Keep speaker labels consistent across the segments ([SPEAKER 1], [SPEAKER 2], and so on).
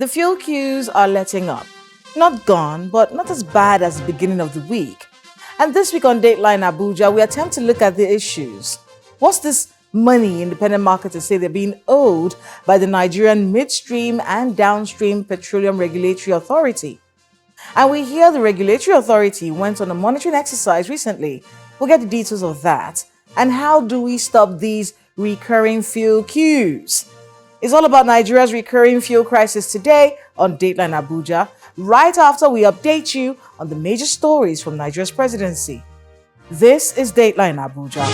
[SPEAKER 1] The fuel queues are letting up. Not gone, but not as bad as the beginning of the week. And this week on Dateline Abuja, we attempt to look at the issues. What's this money independent marketers say they're being owed by the Nigerian Midstream and Downstream Petroleum Regulatory Authority? And we hear the regulatory authority went on a monitoring exercise recently. We'll get the details of that. And how do we stop these recurring fuel queues? It's all about Nigeria's recurring fuel crisis today on Dateline Abuja, right after we update you on the major stories from Nigeria's presidency. This is Dateline Abuja.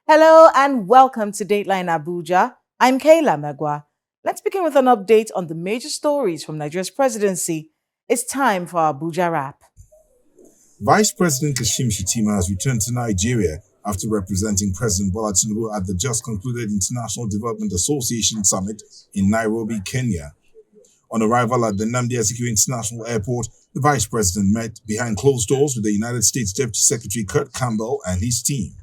[SPEAKER 1] Hello and welcome to Dateline Abuja. I'm Kayla Megwa. Let's begin with an update on the major stories from Nigeria's presidency. It's time for our Abuja Wrap.
[SPEAKER 2] Vice President Kashim Shettima has returned to Nigeria after representing President Bola Tinubu at the just concluded International Development Association Summit in Nairobi, Kenya. On arrival at the INMDPRA International Airport, the Vice President met behind closed doors with the United States Deputy Secretary Kurt Campbell and his team.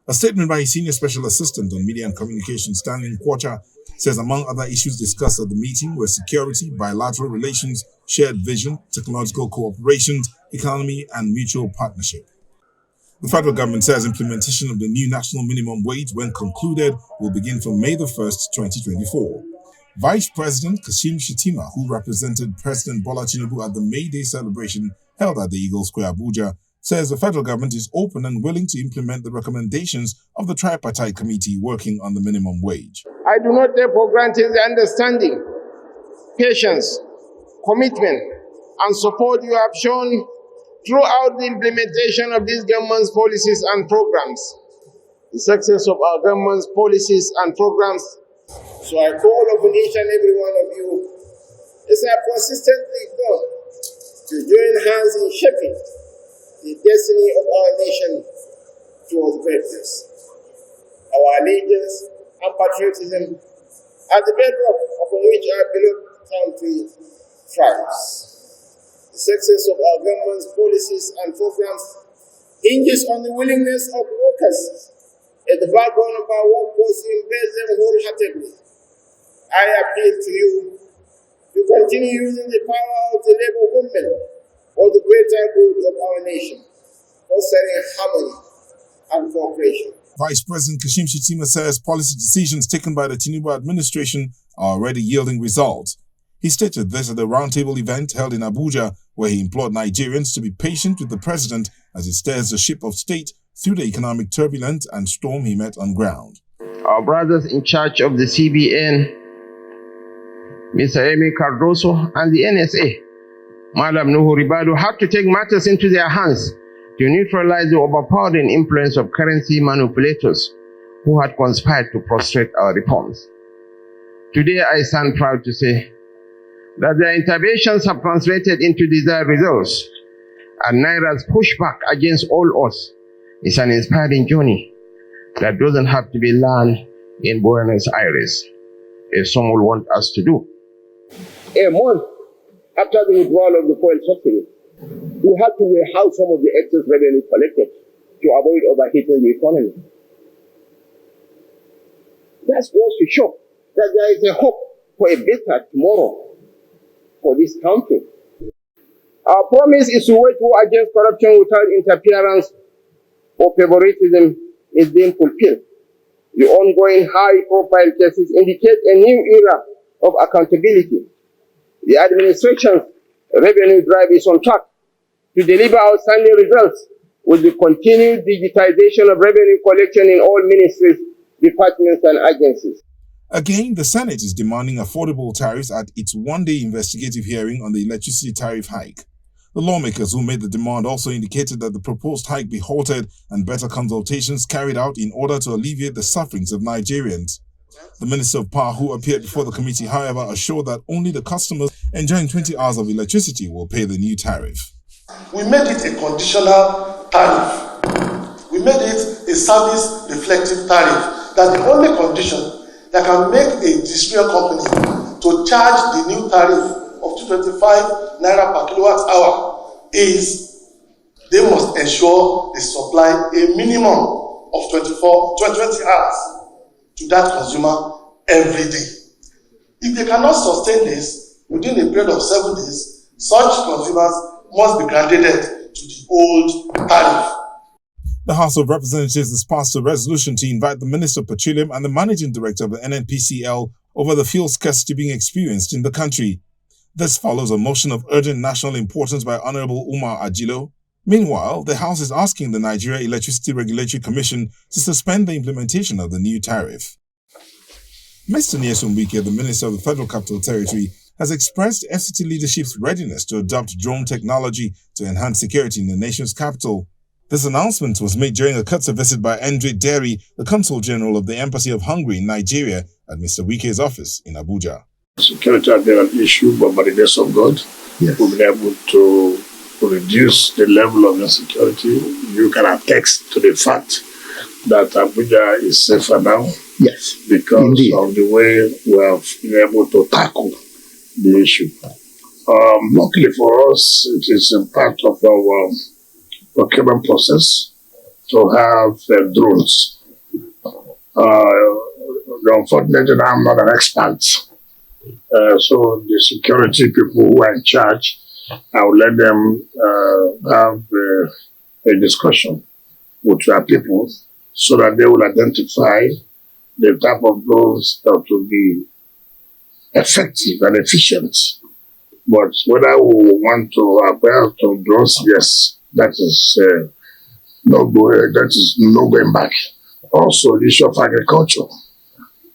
[SPEAKER 2] A statement by his Senior Special Assistant on Media and Communications, Stanley Nkwocha, says among other issues discussed at the meeting were security, bilateral relations, shared vision, technological cooperation, economy, and mutual partnership. The federal government says implementation of the new national minimum wage, when concluded, will begin from May the 1st, 2024. Vice President Kashim Shettima, who represented President Bola Tinubu at the May Day celebration held at the Eagle Square, Abuja, says the federal government is open and willing to implement the recommendations of the tripartite committee working on the minimum wage.
[SPEAKER 3] I do not take for granted the understanding, patience, commitment, and support you have shown throughout the implementation of this government's policies and programs. The success of our government's policies and programs. So I call upon each and every one of you, as I consistently done, to join hands in shaping the destiny of our nation towards greatness. Our allegiance and patriotism are the bedrock upon which our beloved country thrives. The success of our government's policies and programs hinges on the willingness of workers at the backbone of our workforce to embrace them wholeheartedly. I appeal to you to continue using the power of the labor movement for the greater good of our nation, fostering harmony and cooperation.
[SPEAKER 2] Vice President Kashim Shettima says policy decisions taken by the Tinubu administration are already yielding results. He stated this at a roundtable event held in Abuja, where he implored Nigerians to be patient with the president as he steers the ship of state through the economic turbulence and storm he met on ground.
[SPEAKER 3] Our brothers in charge of the CBN, Mr. Amy Cardoso, and the NSA, Madam Nuhu Ribadu, had to take matters into their hands to neutralize the overpowering influence of currency manipulators who had conspired to frustrate our reforms. Today, I stand proud to say that their interventions have translated into desired results, and Naira's pushback against all odds is an inspiring journey that doesn't have to be learned in Buenos Aires, as some will want us to do. A month after the withdrawal of the fuel subsidy, we had to warehouse some of the excess revenue collected to avoid overheating the economy. That goes to show that there is a hope for a better tomorrow for this country. Our promise is to wage war against corruption without interference or favoritism is being fulfilled. The ongoing high-profile cases indicate a new era of accountability. The administration's revenue drive is on track to deliver outstanding results with the continued digitization of revenue collection in all ministries, departments, and agencies.
[SPEAKER 2] Again, the Senate is demanding affordable tariffs at its one-day investigative hearing on the electricity tariff hike. The lawmakers who made the demand also indicated that the proposed hike be halted and better consultations carried out in order to alleviate the sufferings of Nigerians. The Minister of Power, who appeared before the committee, however, assured that only the customers enjoying 20 hours of electricity will pay the new tariff.
[SPEAKER 4] We made it a conditional tariff. We made it a service-reflective tariff. That the only condition that can make a distribution company to charge the new tariff of 225 naira per kilowatt hour is they must ensure they supply a minimum of 20 hours. to that consumer every day. If they cannot sustain this within a period of 7 days, such consumers must be graduated to the old tariff.
[SPEAKER 2] The House of Representatives has passed a resolution to invite the Minister of Petroleum and the Managing Director of the NNPCL over the fuel scarcity being experienced in the country. This follows a motion of urgent national importance by Honorable Umar Ajilo. Meanwhile, the House is asking the Nigeria Electricity Regulatory Commission to suspend the implementation of the new tariff. Mr. Nyesom Wike, the Minister of the Federal Capital Territory, has expressed FCT leadership's readiness to adopt drone technology to enhance security in the nation's capital. This announcement was made during a courtesy visit by Andre Derry, the Consul General of the Embassy of Hungary in Nigeria, at Mr. Wike's office in Abuja.
[SPEAKER 5] Security has been an issue, but by the grace of God, we've been able to reduce the level of insecurity. You can attest to the fact that Abuja is safer now.
[SPEAKER 6] Yes,
[SPEAKER 5] because
[SPEAKER 6] indeed.
[SPEAKER 5] Of the way we have been able to tackle the issue. Luckily for us, it is a part of our procurement process to have drones. Unfortunately, I'm not an expert. So the security people who are in charge, I will let them have a discussion with our people so that they will identify the type of drones that will be effective and efficient. But whether we want to acquire some drones, yes, that is no going back. Also, the issue of agriculture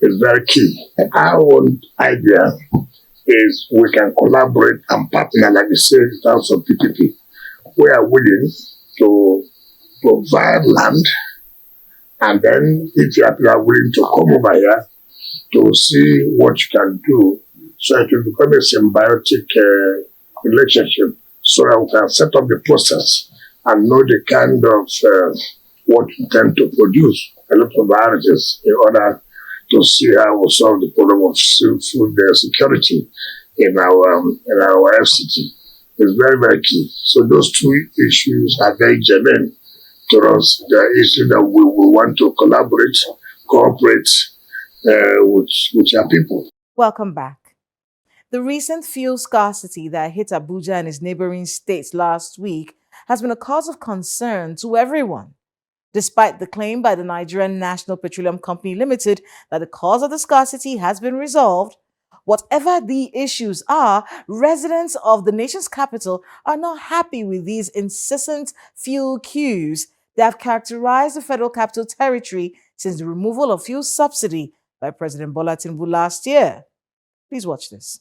[SPEAKER 5] is very key. Our own idea is we can collaborate and partner, like you said, in terms of PPP. We are willing to provide land, and then if you are willing to come over here to see what you can do, so it will become a symbiotic relationship, so that we can set up the process and know the kind of what we tend to produce, a lot of varieties, in order to see how we solve the problem of food security in our FCT. It's very, very key. So those two issues are very germane to us. The issue that we want to collaborate, cooperate with our people.
[SPEAKER 1] Welcome back. The recent fuel scarcity that hit Abuja and its neighboring states last week has been a cause of concern to everyone. Despite the claim by the Nigerian National Petroleum Company Limited that the cause of the scarcity has been resolved, whatever the issues are, residents of the nation's capital are not happy with these incessant fuel queues that have characterized the Federal Capital Territory since the removal of fuel subsidy by President Bola Tinubu last year. Please watch this.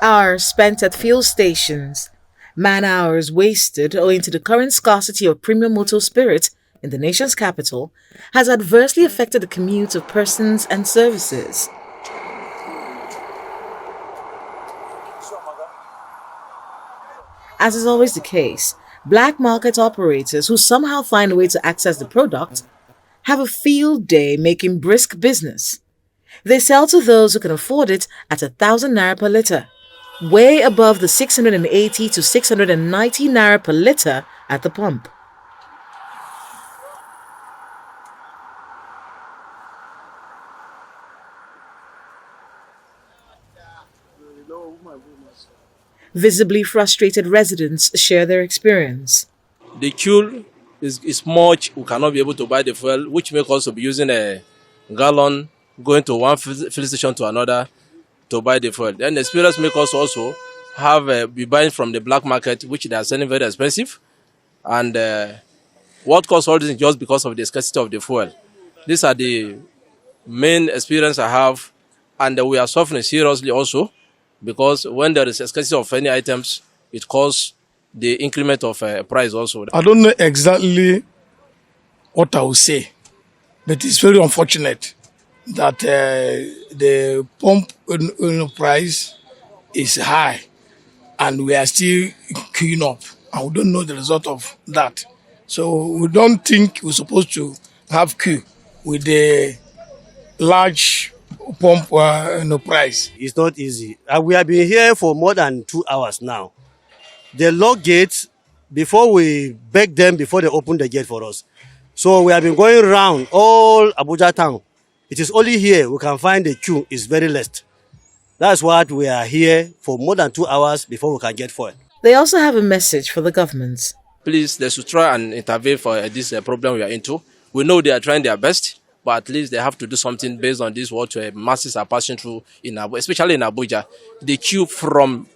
[SPEAKER 1] Hours spent at fuel stations, man-hours wasted owing to the current scarcity of premium motor spirit in the nation's capital has adversely affected the commute of persons and services. As is always the case, black market operators who somehow find a way to access the product have a field day making brisk business. They sell to those who can afford it at 1,000 naira per litre, way above the 680 to 690 naira per litre at the pump. Visibly frustrated residents share their experience.
[SPEAKER 7] The queue is much. We cannot be able to buy the fuel, which makes us be using a gallon, going to one fuel station to another to buy the fuel. Then the experience makes us also be buying from the black market, which they are selling very expensive. And what caused all this is just because of the scarcity of the fuel. These are the main experience I have, and we are suffering seriously also, because when there is a scarcity of any items, it causes the increment of price also.
[SPEAKER 8] I don't know exactly what I will say, but it's very unfortunate that the pump price is high and we are still queuing up, and we don't know the result of that. So we don't think we're supposed to have queue with the large pump price.
[SPEAKER 6] It's not easy. We have been here for more than 2 hours now. They lock gates before we beg them before they open the gate for us. So we have been going around all Abuja town. It is only here we can find the queue is very less. That's what we are here for more than 2 hours before we can get fuel.
[SPEAKER 1] They also have a message for the government.
[SPEAKER 7] Please, they should try and intervene for this problem we are into. We know they are trying their best, but at least they have to do something based on this what masses are passing through in Abuja, especially in Abuja. The queue from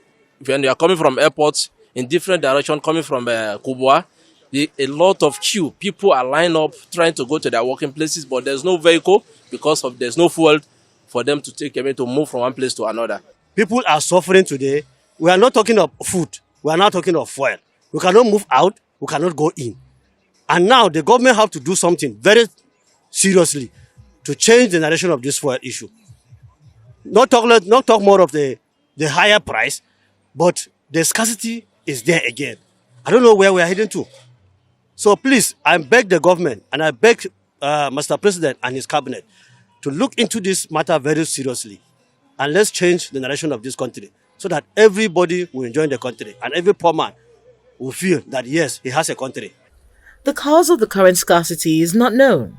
[SPEAKER 7] when you are coming from airports in different direction, coming from Kubwa, a lot of queue. People are lined up trying to go to their working places, but there's no vehicle because of there's no fuel for them to take to move from one place to another.
[SPEAKER 6] People are suffering today. We are not talking of food. We are not talking of fuel. We cannot move out. We cannot go in. And now the government have to do something very seriously to change the narration of this fuel issue. Not talk more of the higher price, but the scarcity is there again. I don't know where we are heading to. So please, I beg the government and I beg Mr. President and his cabinet to look into this matter very seriously. And let's change the narration of this country so that everybody will enjoy the country and every poor man will feel that, yes, he has a country.
[SPEAKER 1] The cause of the current scarcity is not known.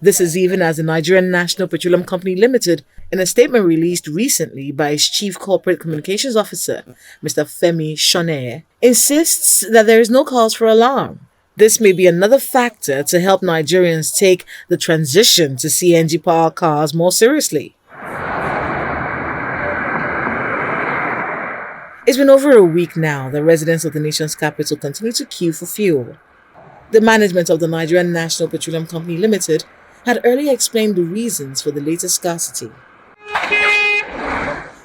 [SPEAKER 1] This is even as the Nigerian National Petroleum Company Limited, in a statement released recently by its Chief Corporate Communications Officer, Mr. Femi Shoneye, insists that there is no cause for alarm. This may be another factor to help Nigerians take the transition to CNG-powered cars more seriously. It's been over a week now that residents of the nation's capital continue to queue for fuel. The management of the Nigerian National Petroleum Company Limited had earlier explained the reasons for the latest scarcity.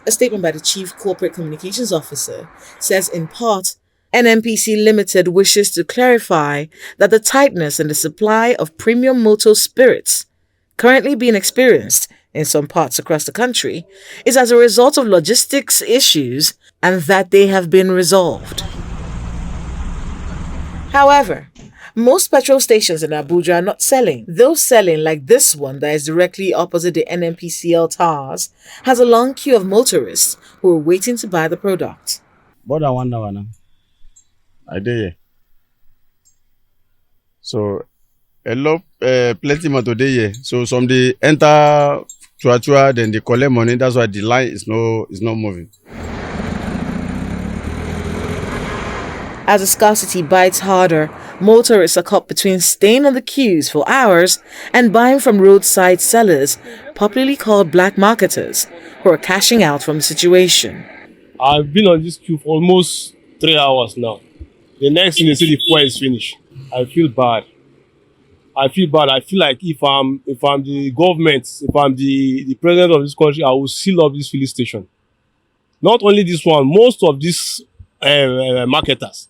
[SPEAKER 1] A statement by the Chief Corporate Communications Officer says in part, NNPC Limited wishes to clarify that the tightness in the supply of premium motor spirits currently being experienced in some parts across the country is as a result of logistics issues and that they have been resolved. However, most petrol stations in Abuja are not selling. Those selling, like this one that is directly opposite the NNPCL towers, has a long queue of motorists who are waiting to buy the product.
[SPEAKER 9] More than 1 hour now. I did. So, a lot, plenty more today. So, some they enter Chua, then they collect money. That's why the line is not moving.
[SPEAKER 1] As the scarcity bites harder, motorists are caught between staying on the queues for hours and buying from roadside sellers, popularly called black marketers, who are cashing out from the situation.
[SPEAKER 10] I've been on this queue for almost 3 hours now. The next thing they say the fuel is finished. I feel bad. I feel like if I'm the government, if I'm the president of this country, I will seal up this filling station. Not only this one, most of these marketers,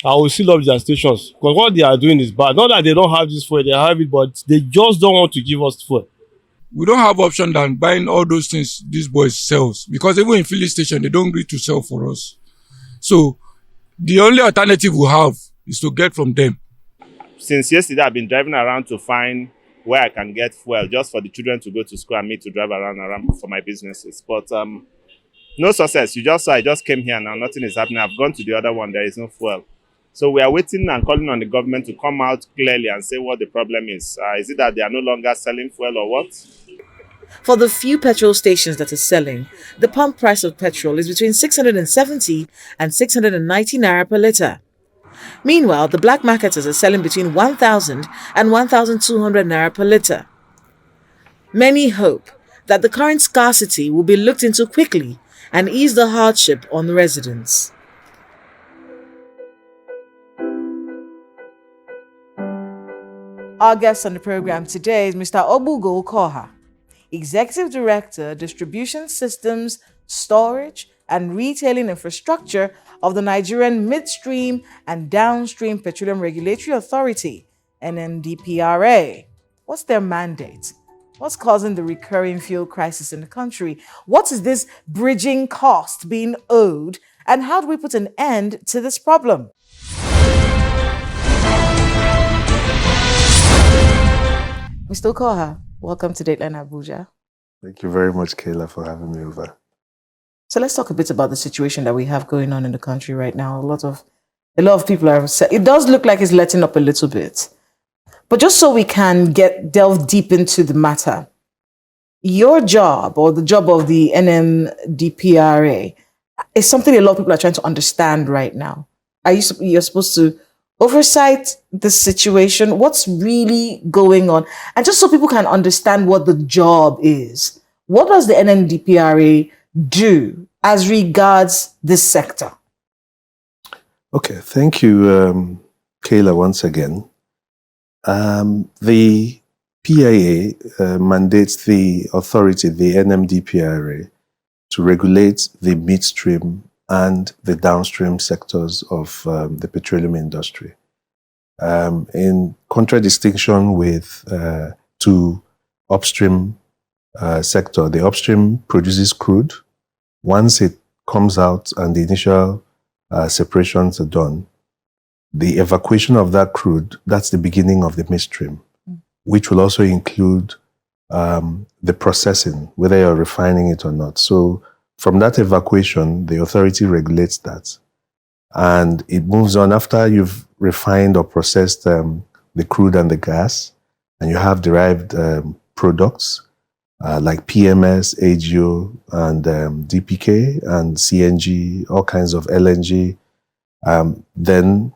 [SPEAKER 10] I will seal up their stations because what they are doing is bad. Not that they don't have this fuel, they have it, but they just don't want to give us fuel.
[SPEAKER 11] We don't have option than buying all those things these boys sells because even in filling station, they don't agree to sell for us. So the only alternative we have is to get from them.
[SPEAKER 12] Since yesterday, I've been driving around to find where I can get fuel just for the children to go to school and me to drive around for my businesses. But no success. I just came here now. Nothing is happening. I've gone to the other one. There is no fuel. So we are waiting and calling on the government to come out clearly and say what the problem is. Is it that they are no longer selling fuel or what?
[SPEAKER 1] For the few petrol stations that are selling, the pump price of petrol is between 670 and 690 naira per litre. Meanwhile, the black marketers are selling between 1,000 and 1,200 naira per litre. Many hope that the current scarcity will be looked into quickly and ease the hardship on the residents. Our guest on the program today is Mr. Obugo Koha, Executive Director, Distribution Systems, Storage and Retailing Infrastructure of the Nigerian Midstream and Downstream Petroleum Regulatory Authority, INMDPRA. What's their mandate? What's causing the recurring fuel crisis in the country? What is this bridging cost being owed? And how do we put an end to this problem? Mr. Koha, welcome to Dateline Abuja.
[SPEAKER 13] Thank you very much, Kayla, for having me over.
[SPEAKER 1] So let's talk a bit about the situation that we have going on in the country right now. A lot of people are upset. It does look like it's letting up a little bit. But just so we can delve deep into the matter, your job or the job of the INMDPRA is something a lot of people are trying to understand right now. You're supposed to oversight the situation, what's really going on, and just so people can understand what the job is. What does the INMDPRA do as regards this sector?
[SPEAKER 13] Okay, thank you, Kayla, once again. The PIA mandates the authority, the NMDPRA, to regulate the midstream and the downstream sectors of the petroleum industry. In contradistinction with to upstream sector, the upstream produces crude. Once it comes out and the initial separations are done, the evacuation of that crude, that's the beginning of the midstream, which will also include the processing, whether you're refining it or not. So from that evacuation, the authority regulates that. And it moves on after you've refined or processed the crude and the gas, and you have derived products like PMS, AGO, and DPK, and CNG, all kinds of LNG. Then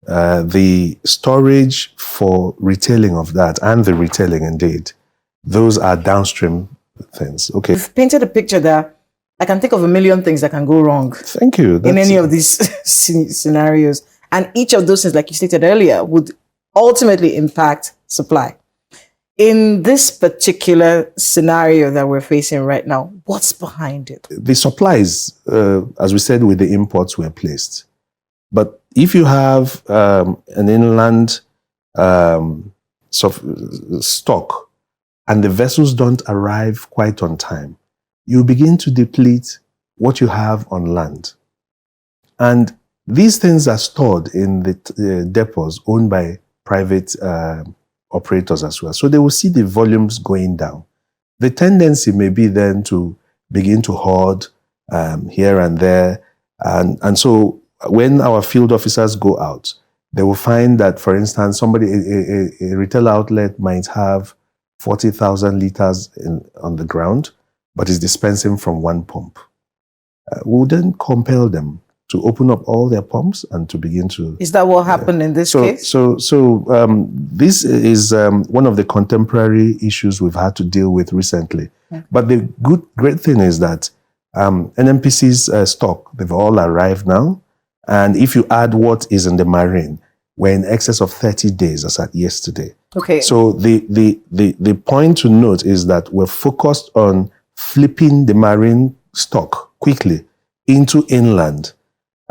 [SPEAKER 13] the storage for retailing of that, and the retailing indeed, those are downstream things. Okay.
[SPEAKER 1] You've painted a picture that I can think of a million things that can go wrong.
[SPEAKER 13] Thank you.
[SPEAKER 1] In any of these scenarios. And each of those things, like you stated earlier, would ultimately impact supply. In this particular scenario that we're facing right now, what's behind it?
[SPEAKER 13] The supplies, as we said, with the imports were placed. But if you have an inland stock and the vessels don't arrive quite on time, you begin to deplete what you have on land. And these things are stored in the depots owned by private operators as well. So they will see the volumes going down. The tendency may be then to begin to hoard here and there. And so when our field officers go out, they will find that, for instance, a retail outlet might have 40,000 liters on the ground, but is dispensing from one pump. We'll then compel them to open up all their pumps and to begin to...
[SPEAKER 1] Is that what happened in this case?
[SPEAKER 13] So this is one of the contemporary issues we've had to deal with recently. Okay. But the great thing is that NNPC's stock, they've all arrived now. And if you add what is in the marine, we're in excess of 30 days as at yesterday.
[SPEAKER 1] Okay.
[SPEAKER 13] So the point to note is that we're focused on flipping the marine stock quickly into inland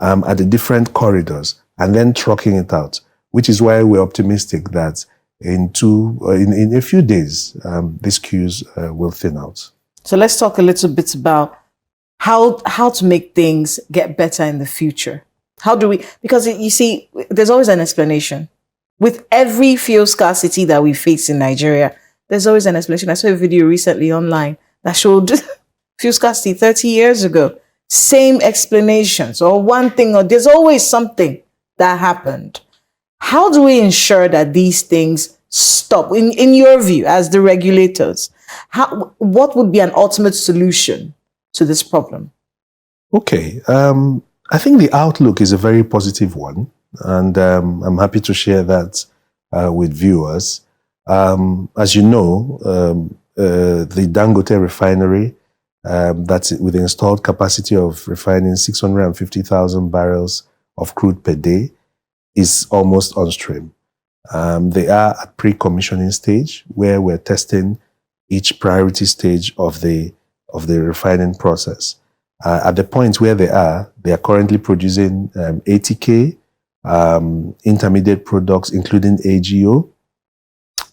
[SPEAKER 13] at the different corridors and then trucking it out, which is why we're optimistic that in a few days, these queues will thin out.
[SPEAKER 1] So let's talk a little bit about how to make things get better in the future. How do we, because you see, there's always an explanation. With every fuel scarcity that we face in Nigeria, there's always an explanation. I saw a video recently online that showed fuel scarcity 30 years ago. Same explanations or one thing, or there's always something that happened. How do we ensure that these things stop? In your view, as the regulators, what would be an ultimate solution to this problem?
[SPEAKER 13] Okay. I think the outlook is a very positive one, and I'm happy to share that with viewers. As you know, the Dangote refinery, that's with the installed capacity of refining 650,000 barrels of crude per day, is almost on stream. They are at pre-commissioning stage, where we're testing each priority stage of the refining process. At the point where they are currently producing 80K intermediate products, including AGO.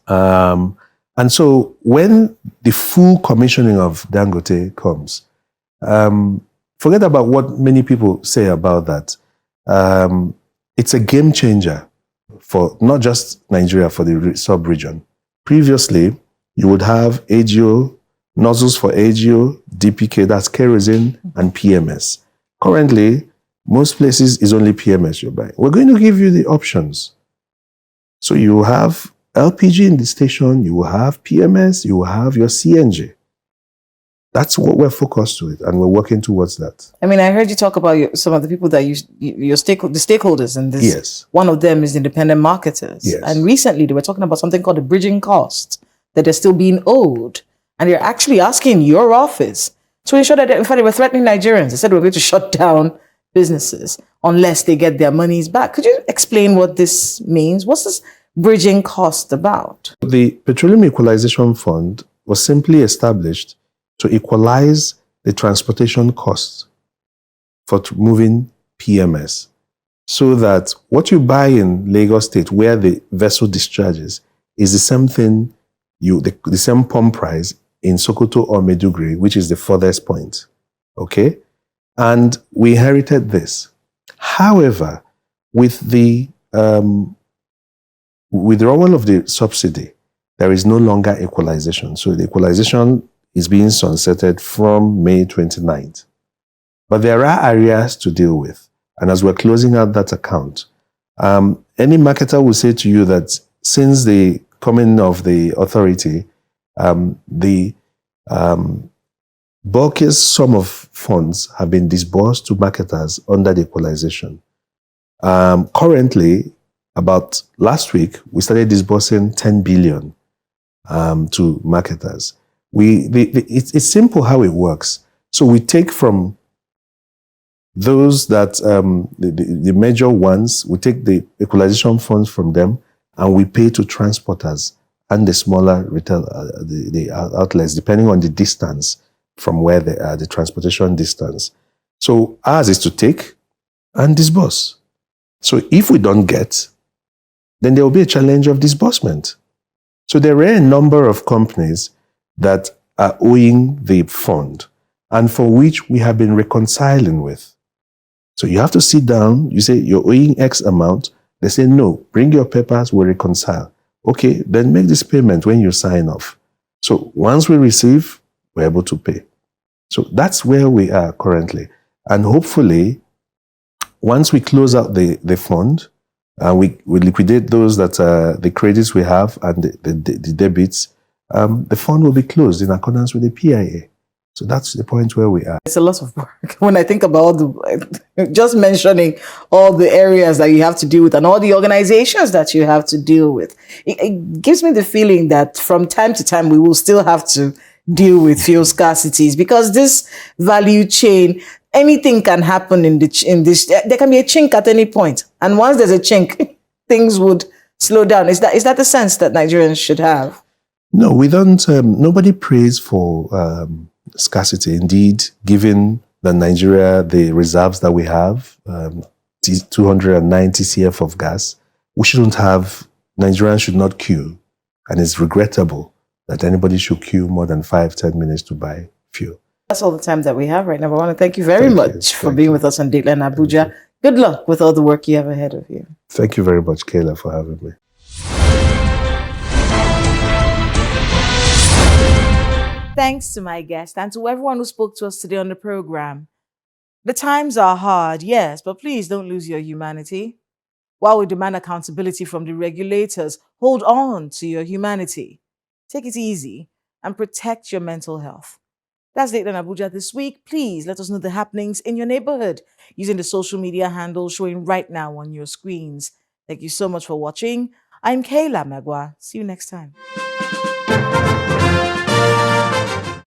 [SPEAKER 13] And so when the full commissioning of Dangote comes, forget about what many people say about that. It's a game changer for not just Nigeria, for the sub-region. Previously, you would have AGO, nozzles for AGO, DPK, that's kerosene, and PMS. Currently, most places is only PMS you're buying. We're going to give you the options. So you have LPG in the station, you will have PMS, you will have your CNG. That's what we're focused with, and we're working towards that.
[SPEAKER 1] I mean, I heard you talk about some of the people that the stakeholders in this.
[SPEAKER 13] Yes.
[SPEAKER 1] One of them is independent marketers.
[SPEAKER 13] Yes.
[SPEAKER 1] And recently they were talking about something called the bridging cost that they're still being owed. And they're actually asking your office to ensure that, in fact, they were threatening Nigerians. They said we're going to shut down businesses unless they get their monies back. Could you explain what this means? What's this bridging cost about?
[SPEAKER 13] The Petroleum Equalization Fund was simply established to equalize the transportation costs for moving PMS, so that what you buy in Lagos State, where the vessel discharges, is the same thing, the same pump price in Sokoto or Meduguri, which is the furthest point. Okay? And we inherited this. However, with the withdrawal of the subsidy, there is no longer equalization. So the equalization is being sunsetted from May 29th. But there are areas to deal with. And as we're closing out that account, any marketer will say to you that since the coming of the authority, the bulkiest sum of funds have been disbursed to marketers under the equalization. Currently, about last week, we started disbursing 10 billion to marketers. It's simple how it works. So we take from those that, the major ones, we take the equalization funds from them and we pay to transporters and the smaller retail the outlets, depending on the distance from where they are, the transportation distance. So ours is to take and disburse. So if we don't get, then there will be a challenge of disbursement. So there are a number of companies that are owing the fund and for which we have been reconciling with. So you have to sit down, you say you're owing X amount. They say, no, bring your papers, we'll reconcile. Okay, then make this payment when you sign off. So once we receive, we're able to pay. So that's where we are currently. And hopefully, once we close out the fund, and we liquidate those that are the credits we have and the debits, the fund will be closed in accordance with the PIA. So that's the point where we are.
[SPEAKER 1] It's a lot of work. When I think about just mentioning all the areas that you have to deal with and all the organizations that you have to deal with, it gives me the feeling that from time to time we will still have to deal with fuel scarcities, because this value chain, anything can happen in this. There can be a chink at any point, and once there's a chink, things would slow down. Is that the sense that Nigerians should have?
[SPEAKER 13] No, we don't. Nobody prays for scarcity. Indeed, given that Nigeria, the reserves that we have, 290 CF of gas, we shouldn't have. Nigerians should not queue, and it's regrettable that anybody should queue more than 5-10 minutes to buy fuel.
[SPEAKER 1] That's all the time that we have right now. But I want to thank you very much for being with us on Dateline Abuja. Good luck with all the work you have ahead of you.
[SPEAKER 13] Thank you very much, Kayla, for having me.
[SPEAKER 1] Thanks to my guest and to everyone who spoke to us today on the program. The times are hard, yes, but please don't lose your humanity. While we demand accountability from the regulators, hold on to your humanity. Take it easy and protect your mental health. That's Dateline Abuja this week. Please let us know the happenings in your neighborhood using the social media handles showing right now on your screens. Thank you so much for watching. I'm Kayla Magwa. See you next time.